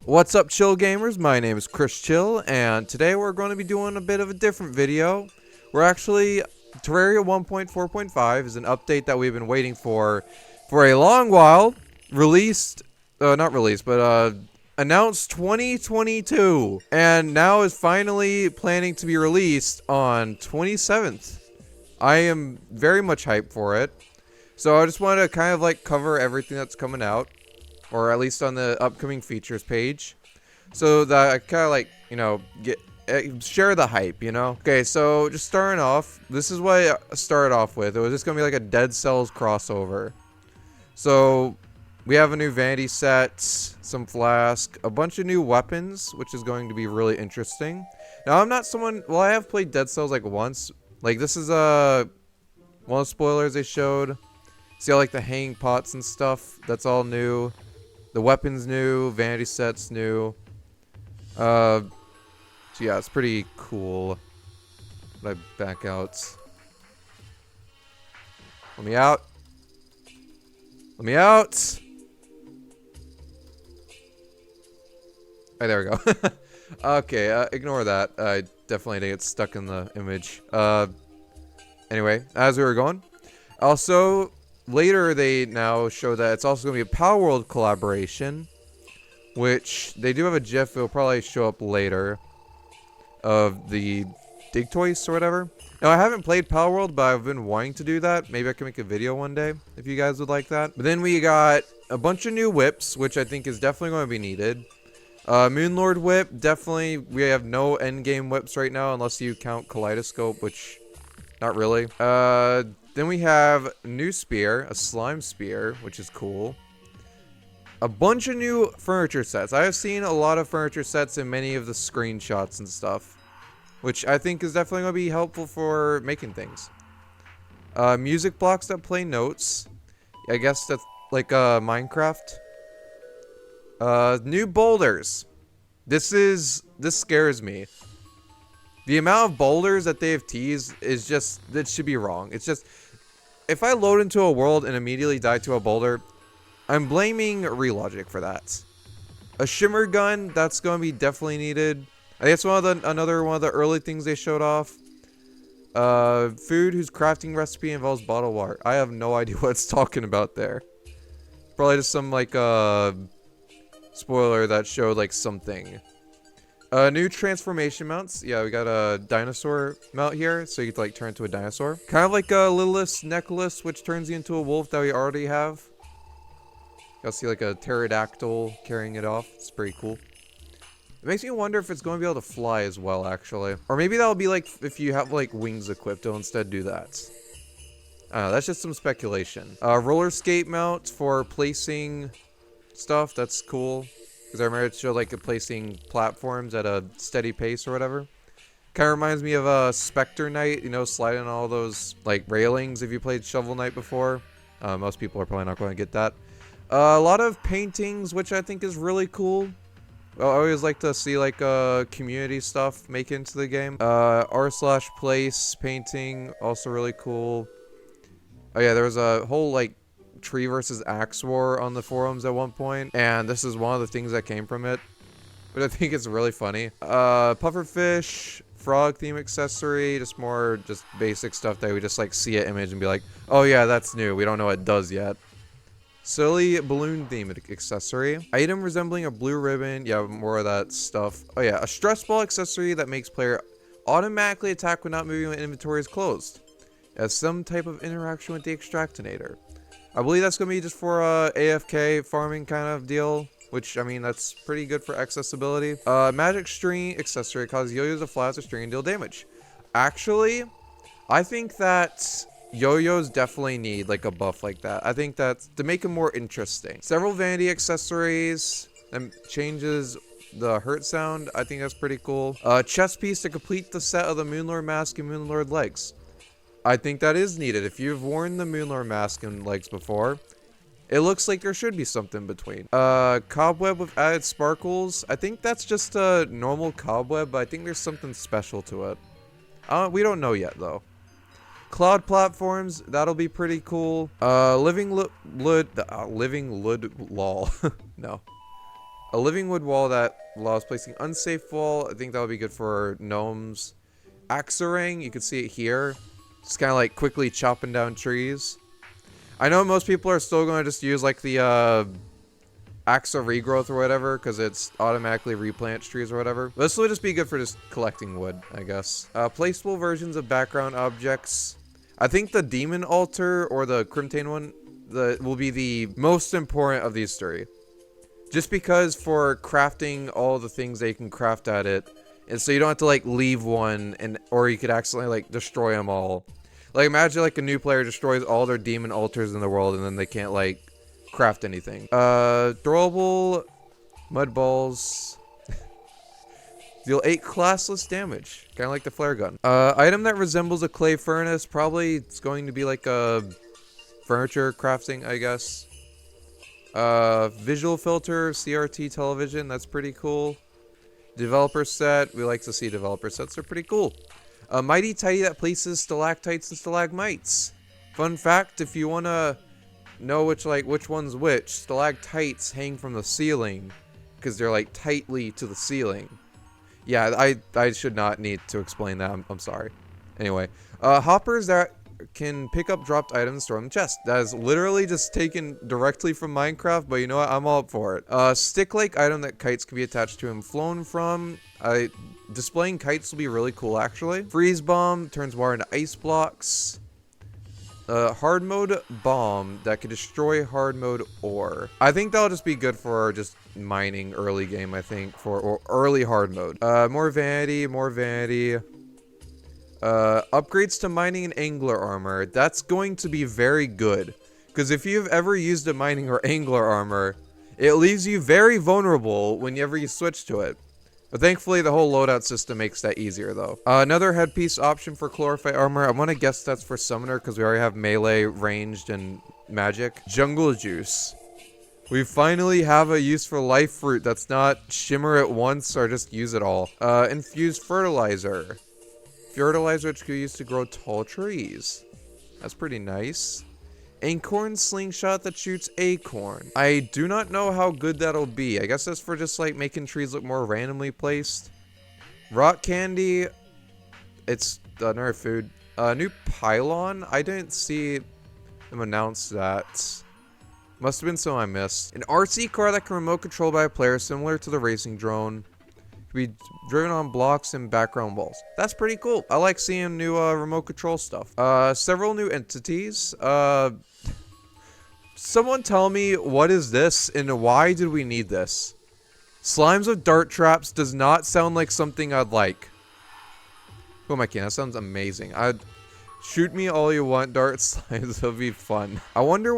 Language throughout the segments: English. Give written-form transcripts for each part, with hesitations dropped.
What's up, Chill Gamers? My name is Chris Chill, and today we're going to be doing a bit of a different video. We're actually, Terraria 1.4.5 is an update that we've been waiting for a long while. Not released, but announced 2022, and now is finally planning to be released on 27th. I am very much hyped for it. So I just wanted to kind of like cover everything that's coming out, or at least on the upcoming features page, so that I kind of like, share the hype, Okay, so just starting off, this is what I started off with. It was just gonna be like a Dead Cells crossover. So we have a new vanity set, some flask, a bunch of new weapons, which is going to be really interesting. Now I'm not someone, well, I have played Dead Cells like once. Like this is one of the spoilers they showed. See all like the hanging pots and stuff, that's all new. The weapon's new, vanity set's new. So yeah, it's pretty cool. But I back out. Let me out. Let me out. Hey, there we go. Okay, ignore that. I definitely didn't get stuck in the image. Anyway, as we were going. Also, later they now show that it's also going to be a Power World collaboration, which they do have a GIF. It'll probably show up later of the Dig Toys or whatever. Now, I haven't played Power World, but I've been wanting to do that. Maybe I can make a video one day if you guys would like that. But then we got a bunch of new whips, which I think is definitely going to be needed. Moonlord whip, definitely. We have no endgame whips right now unless you count Kaleidoscope, which not really. Then we have a new spear, a slime spear, which is cool. A bunch of new furniture sets. I have seen a lot of furniture sets in many of the screenshots and stuff, which I think is definitely going to be helpful for making things. Music blocks that play notes. I guess that's like Minecraft. New boulders. This scares me. The amount of boulders that they have teased is just, that should be wrong. It's just, if I load into a world and immediately die to a boulder, I'm blaming Relogic for that. A shimmer gun, that's going to be definitely needed. I think it's another one of the early things they showed off. Food whose crafting recipe involves bottled water. I have no idea what it's talking about there. Probably just some like spoiler that showed like something. New transformation mounts. Yeah, we got a dinosaur mount here, so you can like turn into a dinosaur. Kind of like a Lilith's necklace, which turns you into a wolf that we already have. You'll see like a pterodactyl carrying it off. It's pretty cool. It makes me wonder if it's going to be able to fly as well, actually. Or maybe that'll be like if you have like wings equipped, it'll instead do that. I don't know, that's just some speculation. Roller skate mount for placing stuff. That's cool. Because I remember it showed like placing platforms at a steady pace or whatever. Kind of reminds me of Spectre Knight, sliding on all those like railings if you played Shovel Knight before. Most people are probably not going to get that. A lot of paintings, which I think is really cool. I always like to see like community stuff make it into the game. R/place painting, also really cool. Oh yeah, there was a whole like tree versus axe war on the forums at one point, and this is one of the things that came from it, but I think it's really funny. Pufferfish, frog theme accessory, just basic stuff that we just like see an image and be like, oh yeah, that's new, we don't know what it does yet. Silly balloon theme accessory. Item resembling a blue ribbon. Yeah, more of that stuff. Oh yeah, a stress ball accessory that makes player automatically attack when not moving when inventory is closed. It has some type of interaction with the extractinator. I believe that's going to be just for AFK farming kind of deal, which, I mean, that's pretty good for accessibility. Magic string accessory causes yo-yos to fly as a string and deal damage. Actually, I think that yo-yos definitely need like a buff like that. I think that's to make them more interesting. Several vanity accessories and changes the hurt sound. I think that's pretty cool. Chest piece to complete the set of the Moonlord mask and Moonlord legs. I think that is needed. If you've worn the Moonlord mask and legs before, it looks like there should be something between. Cobweb with added sparkles. I think that's just a normal cobweb, but I think there's something special to it. We don't know yet, though. Cloud platforms, that'll be pretty cool. Living lud lol. No. A living wood wall that allows placing unsafe wall. I think that would be good for gnomes. Axorang, you can see it here. Just kind of like quickly chopping down trees. I know most people are still going to just use like the axe of regrowth or whatever, because it's automatically replants trees or whatever. This will just be good for just collecting wood, I guess. Placeable versions of background objects. I think the demon altar or the Crimtane one will be the most important of these three. Just because for crafting all the things that you can craft at it, and so you don't have to like leave one, or you could accidentally like destroy them all. Like imagine like a new player destroys all their demon altars in the world and then they can't like craft anything. Throwable mud balls. Deal 8 classless damage. Kind of like the flare gun. Item that resembles a clay furnace. Probably it's going to be like a furniture crafting, I guess. Visual filter, CRT television. That's pretty cool. Developer set. We like to see developer sets. They're pretty cool. A mighty tidy that places stalactites and stalagmites. Fun fact, if you want to know which one's which, stalactites hang from the ceiling because they're like tightly to the ceiling. Yeah, I should not need to explain that. I'm sorry. Anyway, hoppers that can pick up dropped items and store in the chest. That is literally just taken directly from Minecraft, but you know what? I'm all up for it. Stick-like item that kites can be attached to and flown from. Displaying kites will be really cool, actually. Freeze bomb turns water into ice blocks. Hard mode bomb that can destroy hard mode ore. I think that'll just be good for just mining early game, I think, or early hard mode. More vanity, more vanity. Upgrades to mining and angler armor. That's going to be very good. Because if you've ever used a mining or angler armor, it leaves you very vulnerable whenever you switch to it. But thankfully, the whole loadout system makes that easier, though. Another headpiece option for chlorophyte armor. I want to guess that's for summoner, because we already have melee, ranged, and magic. Jungle juice. We finally have a use for life fruit that's not shimmer it once or just use it all. Infused fertilizer. Fertilizer which can be used to grow tall trees. That's pretty nice. Acorn slingshot that shoots acorn. I do not know how good that'll be. I guess that's for just like making trees look more randomly placed. Rock candy. It's another food. New pylon. I didn't see them announce that. Must have been something I missed. An RC car that can remote control by a player similar to the racing drone. Can be driven on blocks and background walls. That's pretty cool. I like seeing new remote control stuff. Several new entities. Someone tell me what is this and why did we need this? Slimes with dart traps does not sound like something I'd like. Who am I kidding? That sounds amazing. Shoot me all you want, dart slimes. It'll be fun. I wonder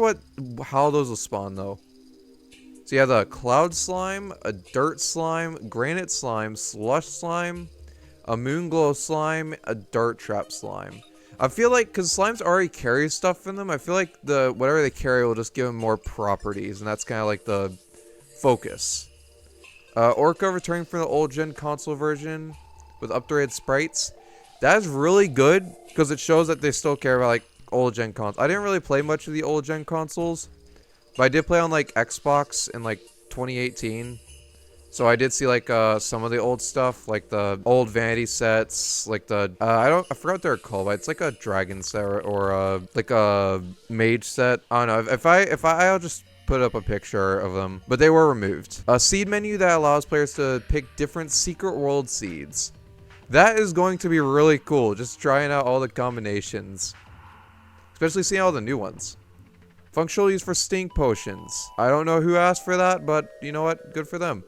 how those will spawn though. So you have the cloud slime, a dirt slime, granite slime, slush slime, a moonglow slime, a dart trap slime. I feel like, because slimes already carry stuff in them, I feel like whatever they carry will just give them more properties, and that's kind of like the focus. Orca returning from the old gen console version with upgraded sprites. That is really good, because it shows that they still care about like old gen consoles. I didn't really play much of the old gen consoles, but I did play on like Xbox in like 2018. So I did see like some of the old stuff, like the old vanity sets, like I forgot what they're called, but it's like a dragon set or like a mage set. I don't know. I'll just put up a picture of them, but they were removed. A seed menu that allows players to pick different secret world seeds. That is going to be really cool. Just trying out all the combinations, especially seeing all the new ones. Functional use for stink potions. I don't know who asked for that, but you know what? Good for them.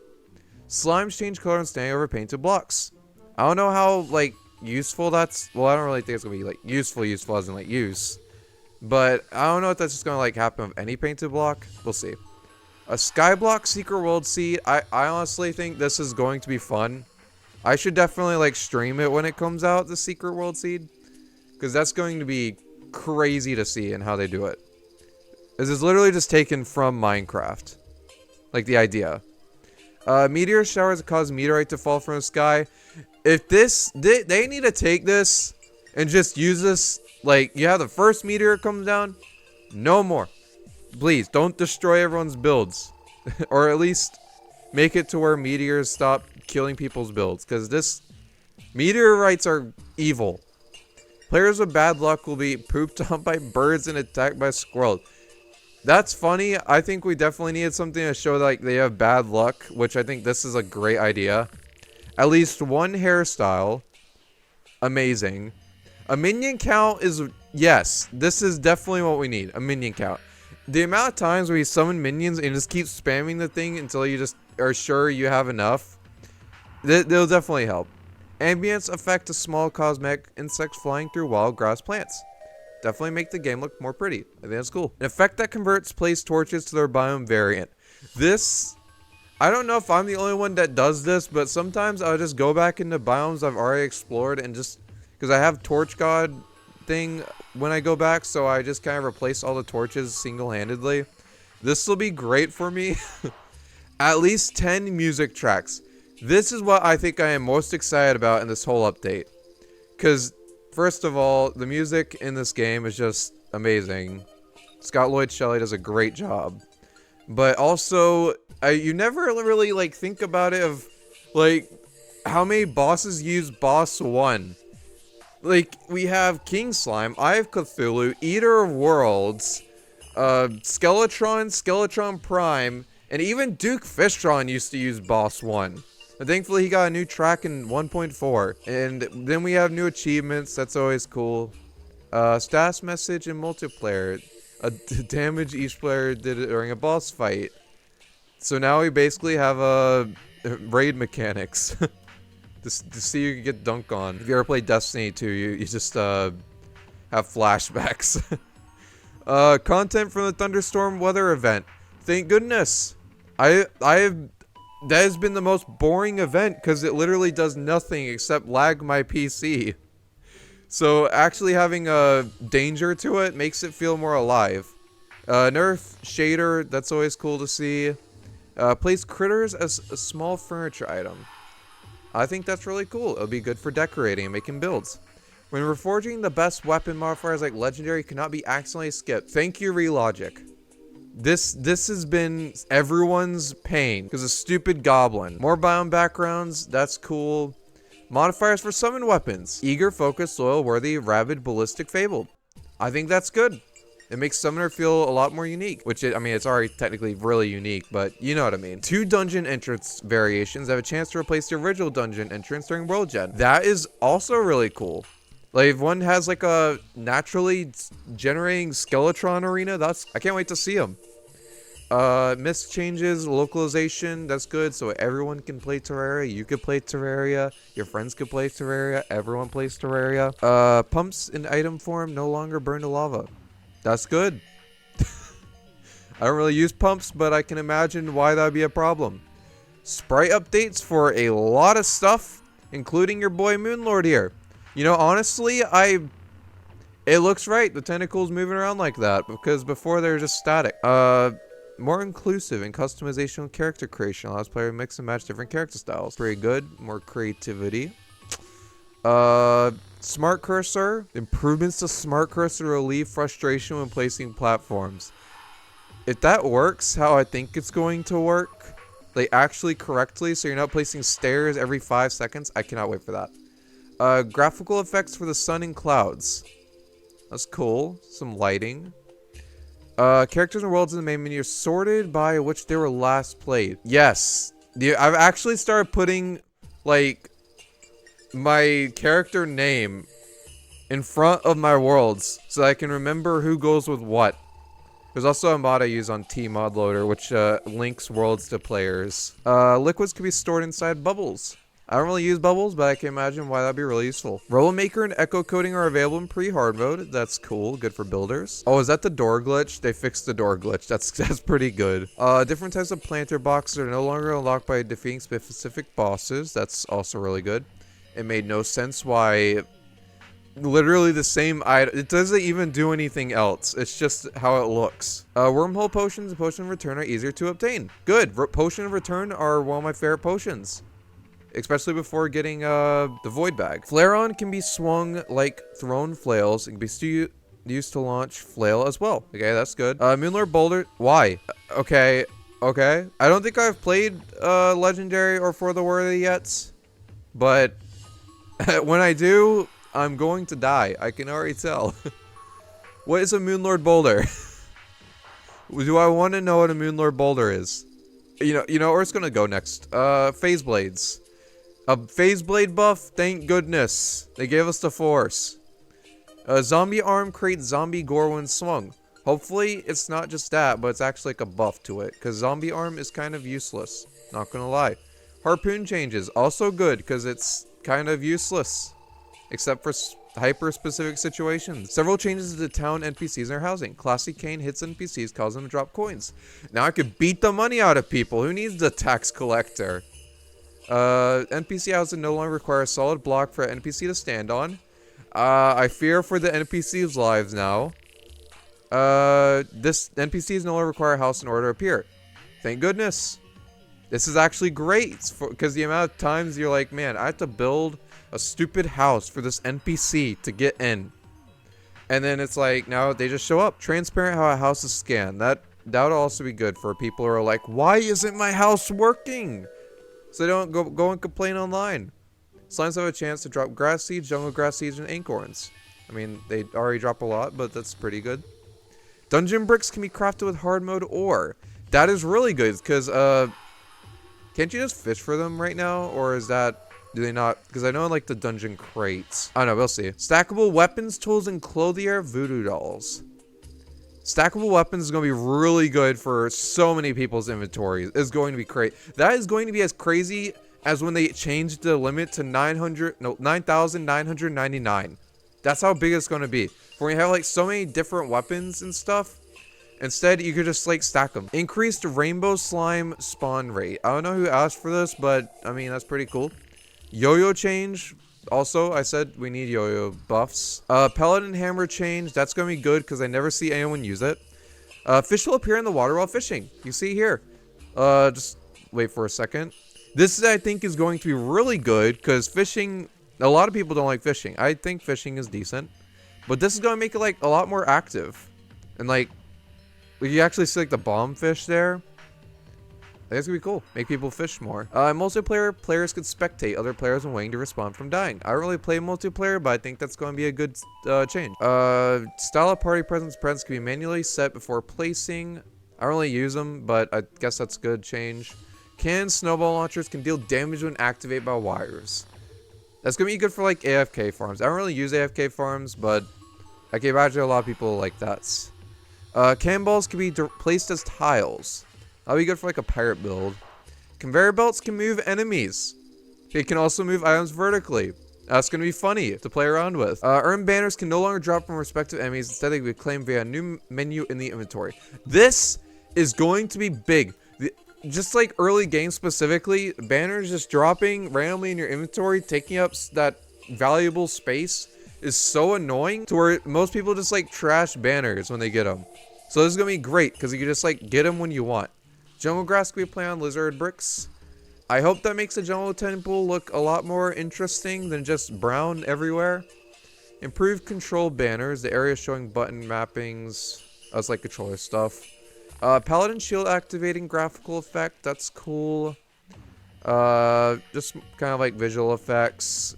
Slimes change color and staying over painted blocks. I don't know how, like, useful that's... Well, I don't really think it's going to be, like, useful as in, like, use. But I don't know if that's just going to, like, happen with any painted block. We'll see. A skyblock secret world seed. I honestly think this is going to be fun. I should definitely, like, stream it when it comes out, the secret world seed. Because that's going to be crazy to see in how they do it. This is literally just taken from Minecraft. Like, the idea. Meteor showers that cause meteorite to fall from the sky. If they need to take this and just use this, like, you have the first meteor comes down, no more. Please, don't destroy everyone's builds. Or at least make it to where meteors stop killing people's builds, because this meteorites are evil. Players with bad luck will be pooped on by birds and attacked by squirrels. That's funny. I think we definitely needed something to show like they have bad luck, which I think this is a great idea. At least one hairstyle. Amazing. A minion count is, yes, this is definitely what we need. A minion count. The amount of times where you summon minions and just keep spamming the thing until you just are sure you have enough, they'll definitely help. Ambience effect to small cosmetic insects flying through wild grass plants. Definitely make the game look more pretty. I think that's cool. An effect that converts placed torches to their biome variant. This, I don't know if I'm the only one that does this, but sometimes I'll just go back into biomes I've already explored and just, because I have Torch God thing when I go back, so I just kind of replace all the torches single-handedly. This will be great for me. At least 10 music tracks. This is what I think I am most excited about in this whole update. Because, first of all, the music in this game is just amazing. Scott Lloyd Shelley does a great job. But also, you never really, like, think about it of, like, how many bosses use Boss 1. Like, we have King Slime, Eye of Cthulhu, Eater of Worlds, Skeletron, Skeletron Prime, and even Duke Fishtron used to use Boss 1. But thankfully, he got a new track in 1.4. And then we have new achievements. That's always cool. Status message in multiplayer. Damage each player did it during a boss fight. So now we basically have raid mechanics. to see you get dunked on. If you ever played Destiny 2, you just have flashbacks. Content from the Thunderstorm weather event. Thank goodness. That has been the most boring event because it literally does nothing except lag my PC. So actually having a danger to it makes it feel more alive. Nerf shader, that's always cool to see. Place critters as a small furniture item. I think that's really cool. It'll be good for decorating and making builds. When reforging, the best weapon modifiers like legendary cannot be accidentally skipped. Thank you, Relogic. This has been everyone's pain because of stupid goblin. More biome backgrounds, that's cool. Modifiers for summon weapons. Eager, focused, loyal, worthy, rabid, ballistic, fabled. I think that's good. It makes summoner feel a lot more unique, which I mean, it's already technically really unique, but you know what I mean. 2 dungeon entrance variations have a chance to replace the original dungeon entrance during World Gen. That is also really cool. Like, if one has like a naturally generating Skeletron arena, I can't wait to see them. Mist changes, localization, that's good, so everyone can play Terraria. You could play Terraria, your friends could play Terraria, everyone plays Terraria. Pumps in item form no longer burn to lava. That's good. I don't really use pumps, but I can imagine why that would be a problem. Sprite updates for a lot of stuff, including your boy Moonlord here. You know, honestly, it looks right. The tentacles moving around like that, because before they were just static. More inclusive in customization and character creation. Allows players to mix and match different character styles. Pretty good. More creativity. Smart cursor. Improvements to smart cursor to relieve frustration when placing platforms. If that works how I think it's going to work, like actually correctly, so you're not placing stairs every 5 seconds, I cannot wait for that. Graphical effects for the sun and clouds. That's cool. Some lighting. Characters and worlds in the main menu are sorted by which they were last played. Yes. I've actually started putting, like, my character name in front of my worlds so I can remember who goes with what. There's also a mod I use on Tmodloader, which links worlds to players. Liquids can be stored inside bubbles. I don't really use bubbles, but I can imagine why that'd be really useful. Rolemaker and Echo Coding are available in pre-hard mode. That's cool. Good for builders. Oh, is that the door glitch? They fixed the door glitch. That's pretty good. Different types of planter boxes are no longer unlocked by defeating specific bosses. That's also really good. It made no sense why literally the same item. It doesn't even do anything else. It's just how it looks. Wormhole potions and potion of return are easier to obtain. Good. Potion of return are one of my favorite potions. Especially before getting the void bag. Flare-on can be swung like thrown flails. It can be used to launch flail as well. Okay, that's good. Moonlord boulder. Why? Okay, Okay. I don't think I've played Legendary or For the Worthy yet. But when I do, I'm going to die. I can already tell. What is a Moonlord Boulder? Do I want to know what a Moonlord Boulder is? You know where it's gonna go next. Phase Blades. A Phase Blade buff, thank goodness. They gave us the Force. A Zombie Arm creates Zombie Gore when swung. Hopefully, it's not just that, but it's actually like a buff to it. Because Zombie Arm is kind of useless. Not gonna lie. Harpoon changes, also good, because it's kind of useless. Except for hyper-specific situations. Several changes to the town NPCs and their housing. Classy Cane hits NPCs, causing them to drop coins. Now I could beat the money out of people. Who needs the tax collector? NPC housing no longer requires a solid block for an NPC to stand on. I fear for the NPC's lives now. This NPCs no longer require a house in order to appear. Thank goodness. This is actually great, because the amount of times you're like, man, I have to build a stupid house for this NPC to get in. And then it's like, now they just show up. Transparent how a house is scanned. That would also be good for people who are like, why isn't my house working? So they don't go and complain online. Slimes have a chance to drop grass seeds, jungle grass seeds, and acorns. I mean, they already drop a lot, but that's pretty good. Dungeon bricks can be crafted with hard mode ore. That is really good, because, can't you just fish for them right now? Or is that, do they not? Because I know like the dungeon crates. I don't know, we'll see. Stackable weapons, tools, and clothier voodoo dolls. Stackable weapons is going to be really good for so many people's inventories. It's going to be great. That is going to be as crazy as when they changed the limit to 9,999. That's how big it's going to be. For when you have like so many different weapons and stuff, instead you could just like stack them. Increased rainbow slime spawn rate. I don't know who asked for this, but I mean, that's pretty cool. Yo-yo change. Also, I said we need yo-yo buffs. Paladin hammer change. That's going to be good because I never see anyone use it. Fish will appear in the water while fishing. You see here. Just wait for a second. This, I think, is going to be really good because fishing... A lot of people don't like fishing. I think fishing is decent. But this is going to make it, like, a lot more active. And, like, you actually see, like, the bomb fish there. I think it's going to be cool. Make people fish more. In multiplayer, players could spectate other players when waiting to respawn from dying. I don't really play multiplayer, but I think that's going to be a good change. Style of party presence can be manually set before placing. I don't really use them, but I guess that's a good change. Cannon snowball launchers can deal damage when activated by wires. That's going to be good for, like, AFK farms. I don't really use AFK farms, but I can imagine a lot of people like that. Cannonballs can be placed as tiles. That'll be good for like a pirate build. Conveyor belts can move enemies. It can also move items vertically. That's going to be funny to play around with. Earn banners can no longer drop from respective enemies. Instead, they can be claimed via a new menu in the inventory. This is going to be big. Just like early game specifically, banners just dropping randomly in your inventory, taking up that valuable space is so annoying to where most people just like trash banners when they get them. So this is going to be great because you can just like get them when you want. Jungle grass can be planted on lizard bricks. I hope that makes the jungle temple look a lot more interesting than just brown everywhere. Improved control banners. The area showing button mappings. That's like controller stuff. Paladin shield activating graphical effect. That's cool. Just kind of like visual effects.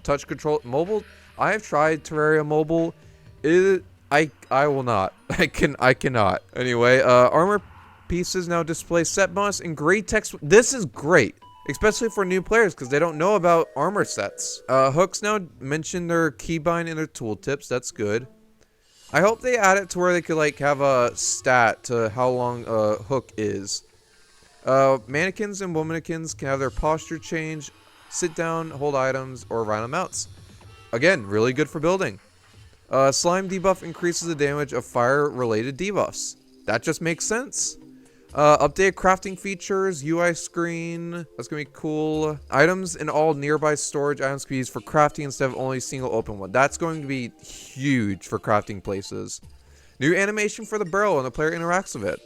Touch control. Mobile. I have tried Terraria mobile. I will not. I cannot. Anyway, armor pieces now display set bonus and great text. This is great, especially for new players because they don't know about armor sets. Hooks now mention their keybind in their tooltips. That's good. I hope they add it to where they could like have a stat to how long a hook is. Mannequins and womannequins can have their posture change, sit down, hold items, or random mounts. Again, really good for building. Slime debuff increases the damage of fire-related debuffs. That just makes sense. Update crafting features, UI screen. That's gonna be cool. Items in all nearby storage items can be used for crafting instead of only a single open one. That's going to be huge for crafting places. New animation for the barrel when the player interacts with it.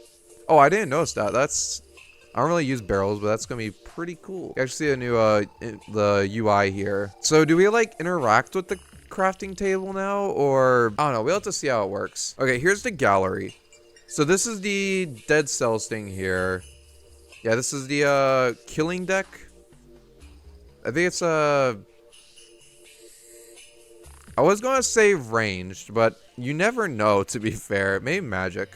Oh, I didn't notice that. I don't really use barrels, but that's gonna be pretty cool. You actually see a new the UI here. So do we like interact with the crafting table now, or I don't know? We'll have to see how it works. Okay, here's the gallery. So this is the dead cells thing here. Yeah, this is the killing deck. I think it's I was gonna say ranged, but you never know, to be fair. Maybe magic.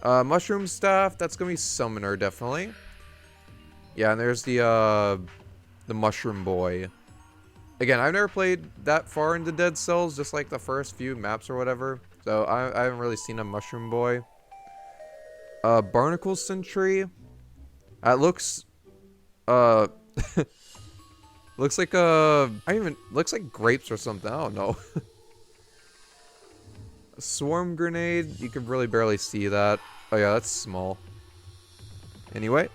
Mushroom staff, that's gonna be summoner, definitely. Yeah, and there's the mushroom boy. Again, I've never played that far into Dead Cells, just like the first few maps or whatever. So I haven't really seen a mushroom boy. Barnacle Sentry. That looks looks like looks like grapes or something. I don't know. Swarm grenade. You can really barely see that. Oh yeah, that's small. Anyway,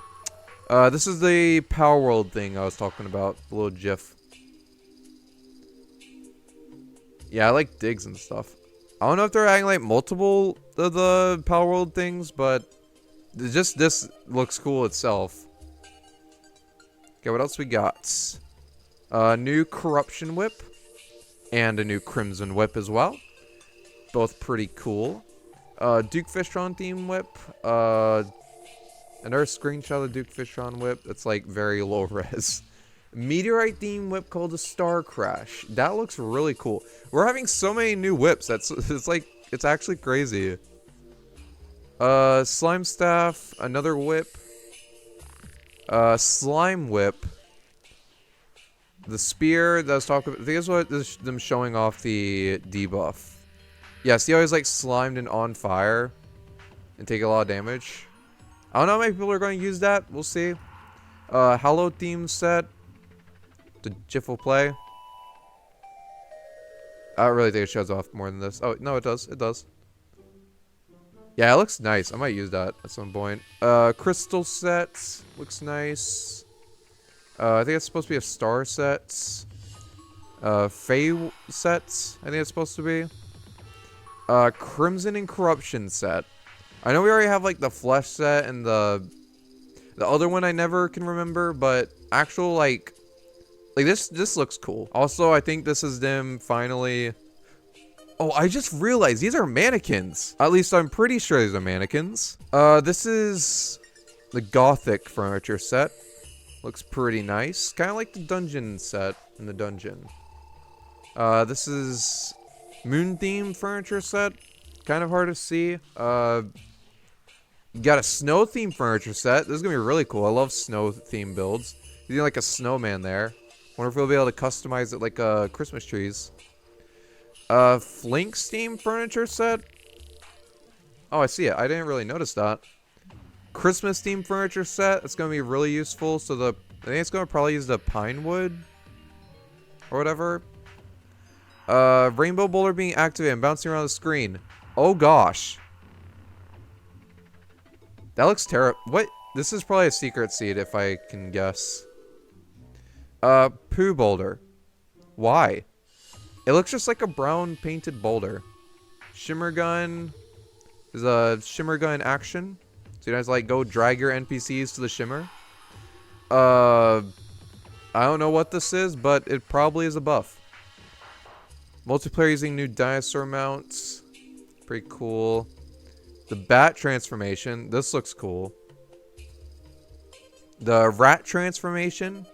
this is the Power World thing I was talking about. The little GIF. Yeah, I like digs and stuff. I don't know if they're adding like multiple of the Power World things, but just this looks cool itself. Okay, what else we got? New Corruption Whip and a new Crimson Whip as well. Both pretty cool. Duke Fishron theme whip. Another screenshot of the Duke Fishron whip. That's like very low res. Meteorite theme whip called the Star Crash. That looks really cool. We're having so many new whips. It's actually crazy. Slime staff, another whip. Slime whip. The spear that I was talking about. I think that's what this, them showing off the debuff. Yeah, see how he's like slimed and on fire and take a lot of damage. I don't know how many people are going to use that. We'll see. Hallow theme set. The GIF will play. I don't really think it shows off more than this. Oh, no, it does. It does. Yeah, it looks nice. I might use that at some point. Crystal set. Looks nice. I think it's supposed to be a star set. Fey sets, I think it's supposed to be. Crimson and Corruption set. I know we already have like the flesh set and the other one I never can remember, but actual like this looks cool. Also, I think this is them finally. Oh, I just realized these are mannequins. At least I'm pretty sure these are mannequins. This is the Gothic furniture set. Looks pretty nice. Kind of like the dungeon set in the dungeon. This is moon theme furniture set. Kind of hard to see. You got a snow theme furniture set. This is gonna be really cool. I love snow theme builds. You need like a snowman there. Wonder if we'll be able to customize it like Christmas trees. Flinks theme furniture set. Oh, I see it. I didn't really notice that. Christmas themed furniture set. It's gonna be really useful. So I think it's gonna probably use the pine wood or whatever. Rainbow boulder being activated and bouncing around the screen. Oh gosh, that looks terrible. What? This is probably a secret seed if I can guess. Poo boulder. Why? It looks just like a brown painted boulder. Shimmer gun. Is a shimmer gun action. So you guys like go drag your NPCs to the shimmer. I don't know what this is, but it probably is a buff. Multiplayer using new dinosaur mounts. Pretty cool. The bat transformation. This looks cool. The rat transformation.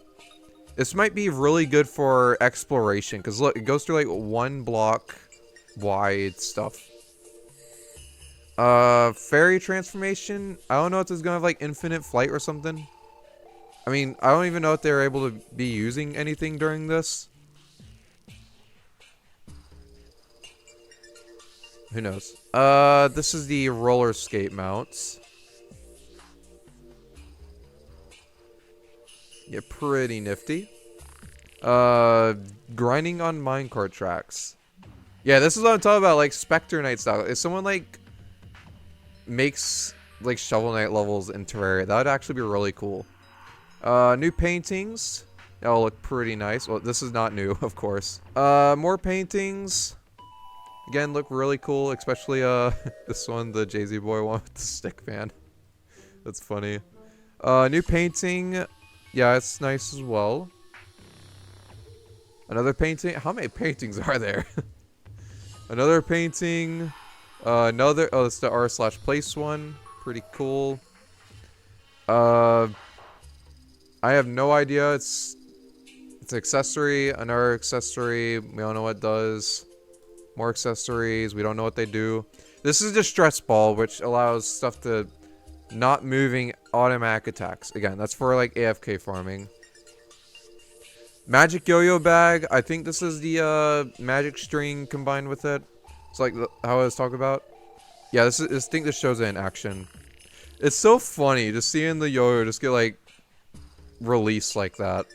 This might be really good for exploration. Because look, it goes through like one block wide stuff. Fairy transformation. I don't know if this is gonna have like infinite flight or something. I mean, I don't even know if they're able to be using anything during this. Who knows? This is the roller skate mounts. Yeah, pretty nifty. Grinding on minecart tracks. Yeah, this is what I'm talking about, like Spectre Knight style. If someone like makes like Shovel Knight levels in Terraria, that would actually be really cool. New paintings. That'll look pretty nice. Well, this is not new, of course. More paintings. Again, look really cool, especially this one, the Jay-Z boy one with the stick man. That's funny. New painting. Yeah, it's nice as well. Another painting. How many paintings are there? Another painting. Another. Oh, it's the r/place one. Pretty cool. Uh, I have no idea. It's accessory, another accessory. We don't know what it does. More accessories. We don't know what they do. This is the stress ball, which allows stuff to not moving automatic attacks. Again, that's for like AFK farming. Magic yo-yo bag. I think this is the magic string combined with it. It's like how I was talking about. Yeah, I think this shows it in action. It's so funny just seeing the yo-yo just get like released like that.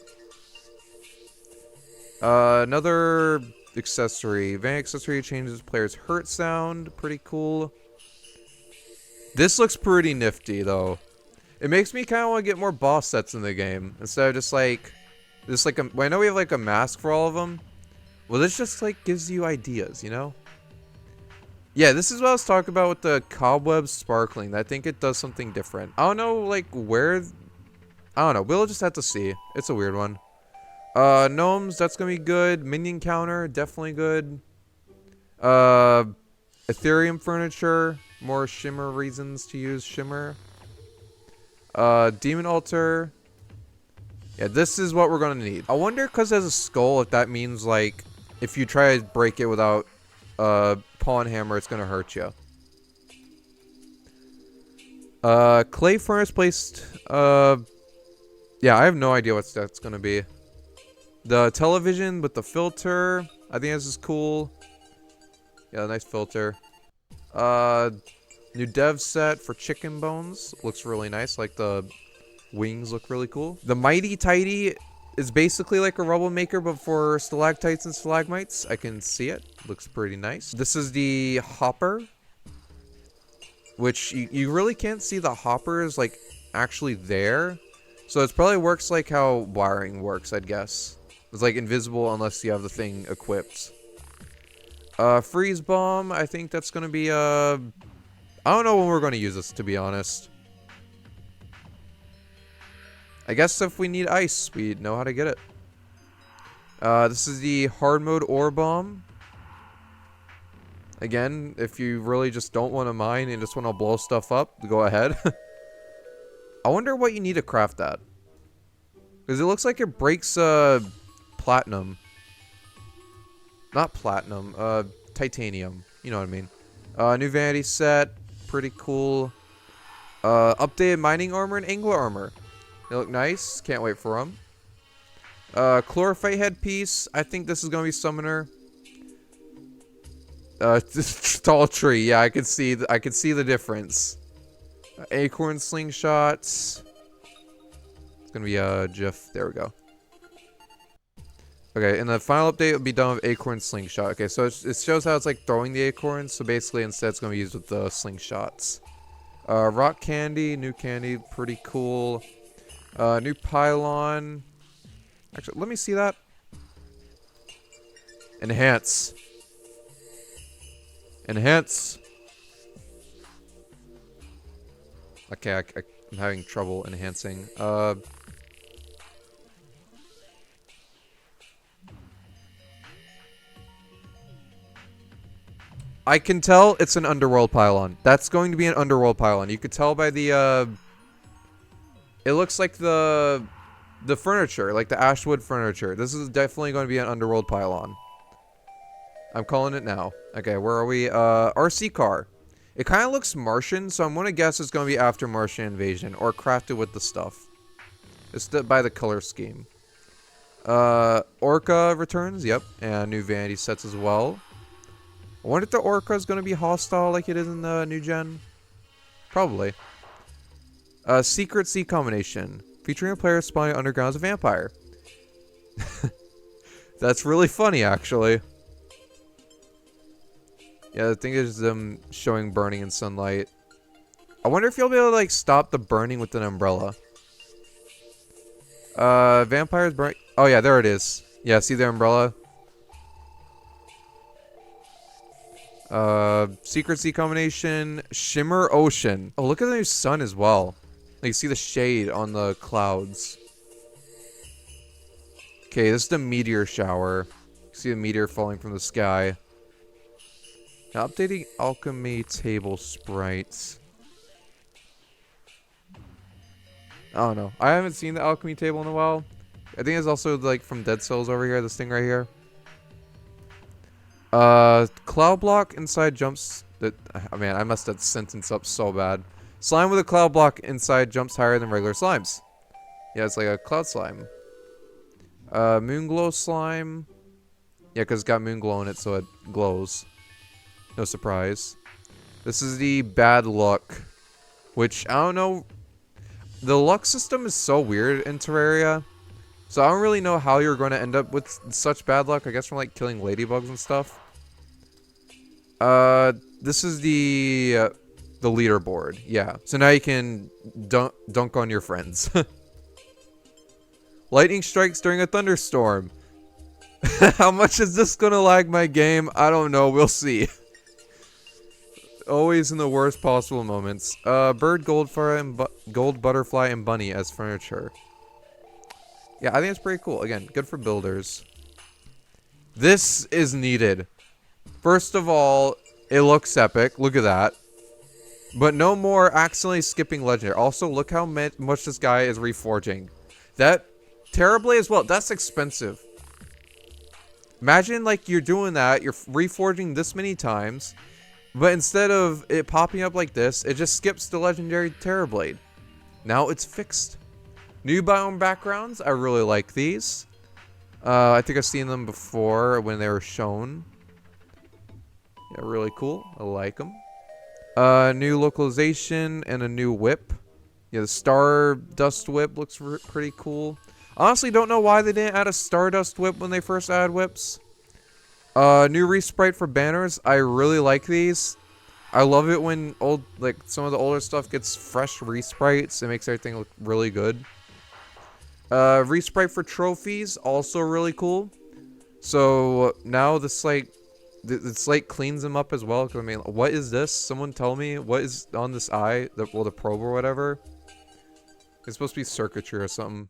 Another accessory. Van accessory changes player's hurt sound. Pretty cool. This looks pretty nifty though. It makes me kind of want to get more boss sets in the game instead of just like I know we have like a mask for all of them. Well, this just like gives you ideas, you know? Yeah, this is what I was talking about with the cobweb sparkling. I think it does something different. I don't know like where. I don't know. We'll just have to see. It's a weird one. Gnomes, that's gonna be good. Minion counter, definitely good. Ethereum furniture, more shimmer reasons to use shimmer. Demon altar. Yeah, this is what we're gonna need. I wonder, because there's a skull, if that means like if you try to break it without pawn hammer, it's gonna hurt you. Clay furnace placed. Yeah, I have no idea what that's gonna be. The television with the filter. I think this is cool. Yeah, nice filter. New dev set for chicken bones. Looks really nice. Like the wings look really cool. The Mighty Tidy is basically like a rubble maker, but for stalactites and stalagmites. I can see it. Looks pretty nice. This is the hopper, which you really can't see the hoppers like actually there. So it probably works like how wiring works, I'd guess. It's like invisible unless you have the thing equipped. Freeze bomb. I think that's gonna be I don't know when we're gonna use this, to be honest. I guess if we need ice, we know how to get it. This is the hard mode ore bomb. Again, if you really just don't want to mine and just want to blow stuff up, go ahead. I wonder what you need to craft that. Because it looks like it breaks platinum. Not platinum, titanium. You know what I mean. New vanity set. Pretty cool. Updated mining armor and angler armor. They look nice. Can't wait for them. Chlorophyte headpiece. I think this is going to be summoner. Tall tree. Yeah, I can see the difference. Acorn slingshots. It's going to be a GIF. There we go. Okay, and the final update will be done with acorn slingshot. Okay, so it shows how it's like throwing the acorns. So basically, instead, it's going to be used with the slingshots. Rock candy, new candy, pretty cool. New pylon. Actually, let me see that. Enhance. Enhance. Okay, I'm having trouble enhancing. I can tell it's an underworld pylon. That's going to be an underworld pylon. You could tell by the, it looks like the furniture, like the ashwood furniture. This is definitely going to be an underworld pylon. I'm calling it now. Okay, where are we? RC car. It kind of looks Martian, so I'm going to guess it's going to be after Martian invasion or crafted with the stuff. It's by the color scheme. Orca returns. Yep, and new vanity sets as well. I wonder if the Orca is going to be hostile like it is in the new gen. Probably. Secret Sea combination. Featuring a player spawning underground as a vampire. That's really funny, actually. Yeah, the thing is them showing burning in sunlight. I wonder if you'll be able to, like, stop the burning with an umbrella. Vampires burn... Oh, yeah, there it is. Yeah, see the umbrella? Secret Sea combination, Shimmer Ocean. Oh, look at the new sun as well. Like, you see the shade on the clouds. Okay, this is the meteor shower. You see the meteor falling from the sky. Now, updating alchemy table sprites. I don't know. I haven't seen the alchemy table in a while. I think it's also like from Dead Cells over here, this thing right here. Cloud block inside jumps that man, I messed that sentence up so bad. Slime with a cloud block inside jumps higher than regular slimes. Yeah, it's like a cloud slime. Moonglow slime. Yeah, because it's got moonglow in it, so it glows. No surprise. This is the bad luck, which I don't know. The luck system is so weird in Terraria. So I don't really know how you're going to end up with such bad luck. I guess from like killing ladybugs and stuff. This is the leaderboard. Yeah. So now you can dunk on your friends. Lightning strikes during a thunderstorm. How much is this gonna lag my game? I don't know. We'll see. Always in the worst possible moments. Bird, gold butterfly, and bunny as furniture. Yeah, I think it's pretty cool. Again, good for builders. This is needed. First of all, it looks epic. Look at that. But no more accidentally skipping legendary. Also, look how much this guy is reforging. That Terrablade as well. That's expensive. Imagine like you're doing that. You're reforging this many times. But instead of it popping up like this, it just skips the legendary Terrablade. Now it's fixed. New biome backgrounds. I really like these. I think I've seen them before when they were shown. Yeah, really cool. I like them. New localization and a new whip. Yeah, the Stardust whip looks pretty cool. Honestly, don't know why they didn't add a Stardust whip when they first added whips. New resprite for banners. I really like these. I love it when some of the older stuff gets fresh resprites. It makes everything look really good. Resprite for trophies, also really cool. So now this like cleans them up as well. Cause I mean, what is this? Someone tell me what is on this eye? The probe or whatever. It's supposed to be circuitry or something.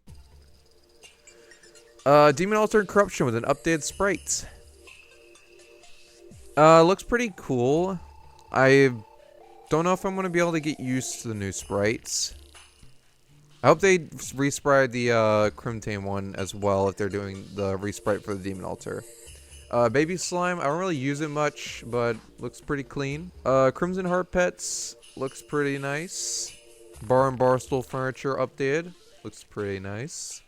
Demon Altar and Corruption with an updated sprite. Looks pretty cool. I don't know if I'm gonna be able to get used to the new sprites. I hope they resprite the Crimtane one as well if they're doing the resprite for the Demon Altar. Baby Slime, I don't really use it much, but looks pretty clean. Crimson Heart Pets looks pretty nice. Bar and Barstool Furniture updated. Looks pretty nice.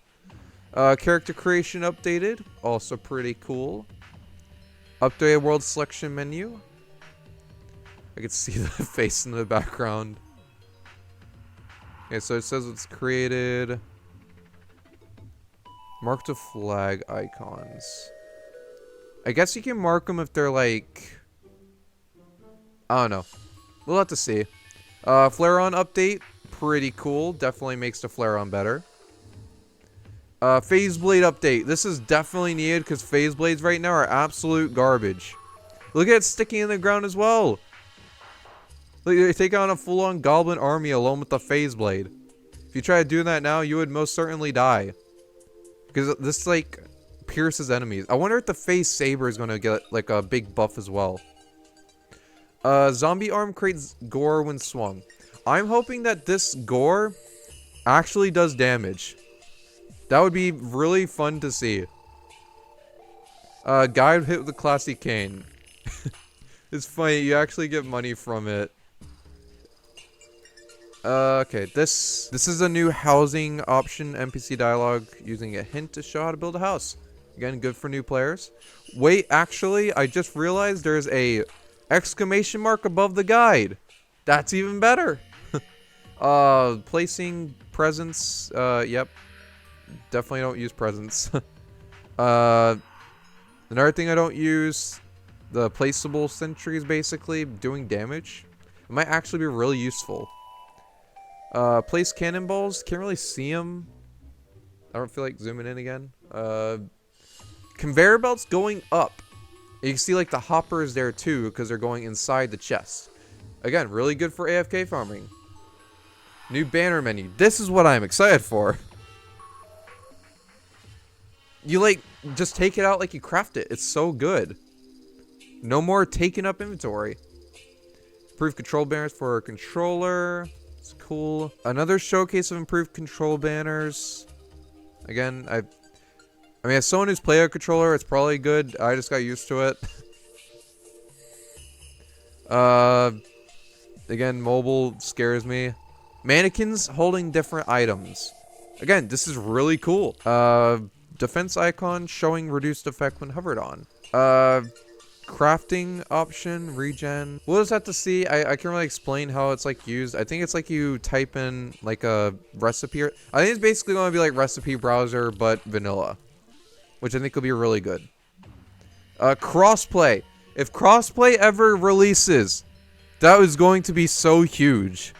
Character creation updated. Also pretty cool. Updated world selection menu. I can see the face in the background. Okay, so it says it's created. Mark the flag icons. I guess you can mark them if they're like... I don't know. We'll have to see. Flare-on update. Pretty cool. Definitely makes the Flare-on better. Phase Blade update. This is definitely needed because Phase Blades right now are absolute garbage. Look at it sticking in the ground as well. Look, they take on a full-on goblin army alone with the Phase Blade. If you try to do that now, you would most certainly die. Because this, like, pierces enemies. I wonder if the Phase Saber is going to get, like, a big buff as well. Zombie arm creates gore when swung. I'm hoping that this gore actually does damage. That would be really fun to see. Guide hit with a classy cane. It's funny, you actually get money from it. Okay, this is a new housing option NPC dialogue using a hint to show how to build a house. Again, good for new players. Wait, actually, I just realized there's a exclamation mark above the guide. That's even better. Placing presents, yep. Definitely don't use presents. Another thing I don't use, the placeable sentries basically doing damage. It might actually be really useful. Place cannonballs, can't really see them. I don't feel like zooming in again. Conveyor belts going up. You can see like the hoppers there too because they're going inside the chest. Again, really good for AFK farming. New banner menu. This is what I'm excited for. You like just take it out like you craft it. It's so good. No more taking up inventory. Improved control banners for a controller. It's cool. Another showcase of improved control banners. Again, I mean, as someone who's played a controller, it's probably good. I just got used to it. Again, mobile scares me. Mannequins holding different items. Again, this is really cool. Defense icon showing reduced effect when hovered on. Crafting option, regen. We'll just have to see. I can't really explain how it's like used. I think it's like you type in like a recipe. I think it's basically going to be like recipe browser, but vanilla. Which I think will be really good. Crossplay. If crossplay ever releases, that is going to be so huge.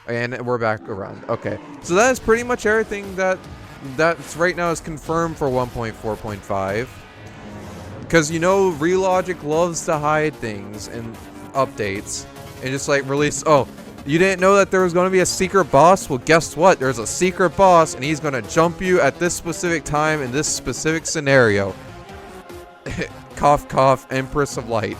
And we're back around. Okay. So that is pretty much everything that's right now is confirmed for 1.4.5. Because, you know, Relogic loves to hide things in updates. And just, like, release... Oh, you didn't know that there was going to be a secret boss? Well, guess what? There's a secret boss, and he's going to jump you at this specific time in this specific scenario. Cough, cough, Empress of Light.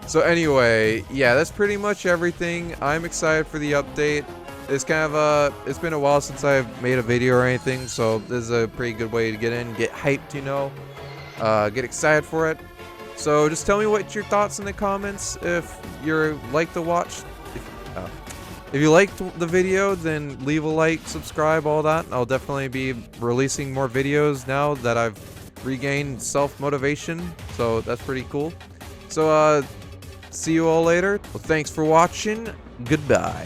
So, anyway, yeah, that's pretty much everything. I'm excited for the update. It's kind of it's been a while since I've made a video or anything, so this is a pretty good way to get in, get hyped, you know. Get excited for it. So just tell me what your thoughts in the comments. If you like to watch, if you liked the video, then leave a like, subscribe, all that. I'll definitely be releasing more videos now that I've regained self-motivation. So that's pretty cool. So see you all later. Well, thanks for watching. Goodbye.